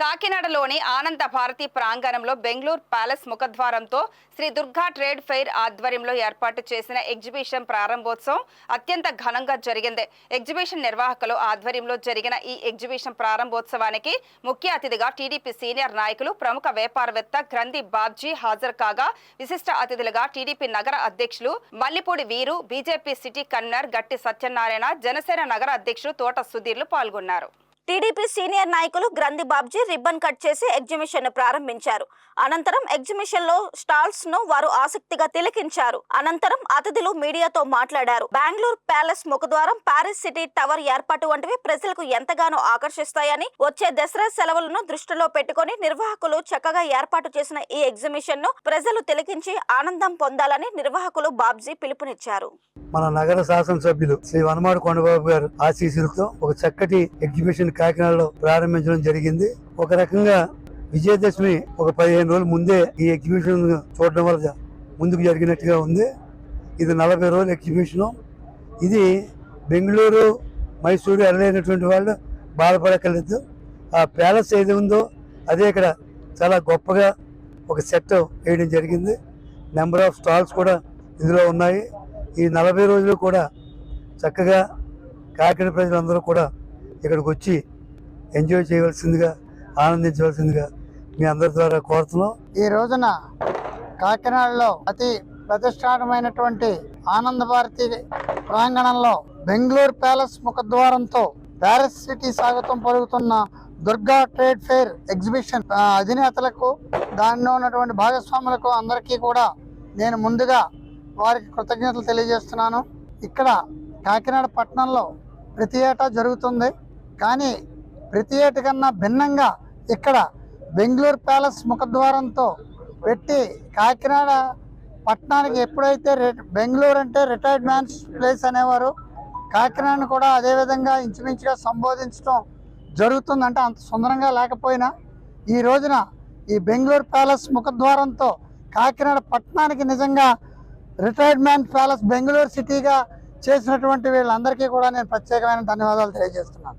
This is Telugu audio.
కాకినాడలోని ఆనంద భారతి ప్రాంగణంలో బెంగళూరు ప్యాలెస్ ముఖద్వారంతో శ్రీ దుర్గా ట్రేడ్ ఫెయిర్ ఆధ్వర్యంలో ఏర్పాటు చేసిన ఎగ్జిబిషన్ ప్రారంభోత్సవం అత్యంత ఘనంగా జరిగింది. ఎగ్జిబిషన్ నిర్వాహకులు ఆధ్వర్యంలో జరిగిన ఈ ఎగ్జిబిషన్ ప్రారంభోత్సవానికి ముఖ్య అతిథిగా టీడీపీ సీనియర్ నాయకులు ప్రముఖ వ్యాపారవేత్త గ్రంథి బాబ్జీ హాజరు కాగా, విశిష్ట అతిథులుగా టీడీపీ నగర అధ్యక్షులు మల్లిపూడి వీరు, బీజేపీ సిటీ కన్వీనర్ గట్టి సత్యనారాయణ, జనసేన నగర అధ్యక్షులు తోట సుధీర్లు పాల్గొన్నారు. టీడీపీ సీనియర్ నాయకులు గ్రంథి బాబ్జీ రిబ్బన్ కట్ చేసి ఎగ్జిబిషన్ ను ప్రారంభించారు. అనంతరం ఎగ్జిబిషన్ లో స్టాల్స్ ను వారు ఆసక్తిగా తిలకించారు. అనంతరం అతిథులు మీడియాతో మాట్లాడారు. బెంగళూరు ప్యాలెస్ ముఖద్వారం, పారిస్ సిటీ టవర్ ఏర్పాటు వంటివి ప్రజలకు ఎంతగానో ఆకర్షిస్తాయని, వచ్చే దసరా సెలవులను దృష్టిలో పెట్టుకుని నిర్వాహకులు చక్కగా ఏర్పాటు చేసిన ఈ ఎగ్జిబిషన్ ను ప్రజలు తిలకించి ఆనందం పొందాలని నిర్వాహకులు బాబ్జీ పిలుపునిచ్చారు. మన నగర శాసనసభ్యులు శ్రీ వనమాడి కొండబాబు గారు ఆశీస్సులతో ఒక చక్కటి ఎగ్జిబిషన్ కాకినాడలో ప్రారంభించడం జరిగింది. ఒక రకంగా విజయదశమి ఒక 15 రోజుల ముందే ఈ ఎగ్జిబిషన్ చూడడం వల్ల ముందుకు జరిగినట్టుగా ఉంది. ఇది 40 రోజుల ఎగ్జిబిషను. ఇది బెంగళూరు, మైసూరు వెళ్ళలేనటువంటి వాళ్ళు బాధపడక్కర్లేదు. ఆ ప్యాలెస్ ఏది ఉందో అదే ఇక్కడ చాలా గొప్పగా ఒక సెట్ వేయడం జరిగింది. నెంబర్ ఆఫ్ స్టాల్స్ కూడా ఇందులో ఉన్నాయి. ఈ 40 రోజులు కూడా చక్కగా కాకినాడ ప్రజలందరూ కూడా ఇక్కడికి వచ్చి ఎంజాయ్ చేయవలసిందిగా, ఆనందించవలసిందిగా మీ అందరి ద్వారా కోరుతున్నాం. ఈ రోజున కాకినాడలో అతి ప్రతిష్టానమైనటువంటి ఆనంద భారతి ప్రాంగణంలో బెంగళూరు ప్యాలెస్ ముఖద్వారంతో ప్యారిస్ సిటీ స్వాగతం పలుకుతున్న దుర్గా ట్రేడ్ ఫెయిర్ ఎగ్జిబిషన్ అధినేతలకు, దానిలో ఉన్నటువంటి భాగస్వాములకు అందరికీ కూడా నేను ముందుగా వారికి కృతజ్ఞతలు తెలియజేస్తున్నాను. ఇక్కడ కాకినాడ పట్టణంలో ప్రతి ఏటా జరుగుతుంది, కానీ ప్రతి ఏటి కన్నా భిన్నంగా ఇక్కడ బెంగళూరు ప్యాలెస్ ముఖద్వారంతో పెట్టి కాకినాడ పట్టణానికి ఎప్పుడైతే బెంగళూరు అంటే రిటైర్డ్ మ్యాన్స్ ప్లేస్ అనేవారు, కాకినాడను కూడా అదేవిధంగా ఇంచుమించుగా సంబోధించడం జరుగుతుందంటే అంత సుందరంగా లేకపోయినా ఈ రోజున ఈ బెంగళూరు ప్యాలెస్ ముఖద్వారంతో కాకినాడ పట్టణానికి నిజంగా రిటైర్డ్ మ్యాన్ ప్యాలెస్ బెంగళూరు సిటీగా చేసినటువంటి వీళ్ళందరికీ కూడా నేను ప్రత్యేకమైన ధన్యవాదాలు తెలియజేస్తున్నాను.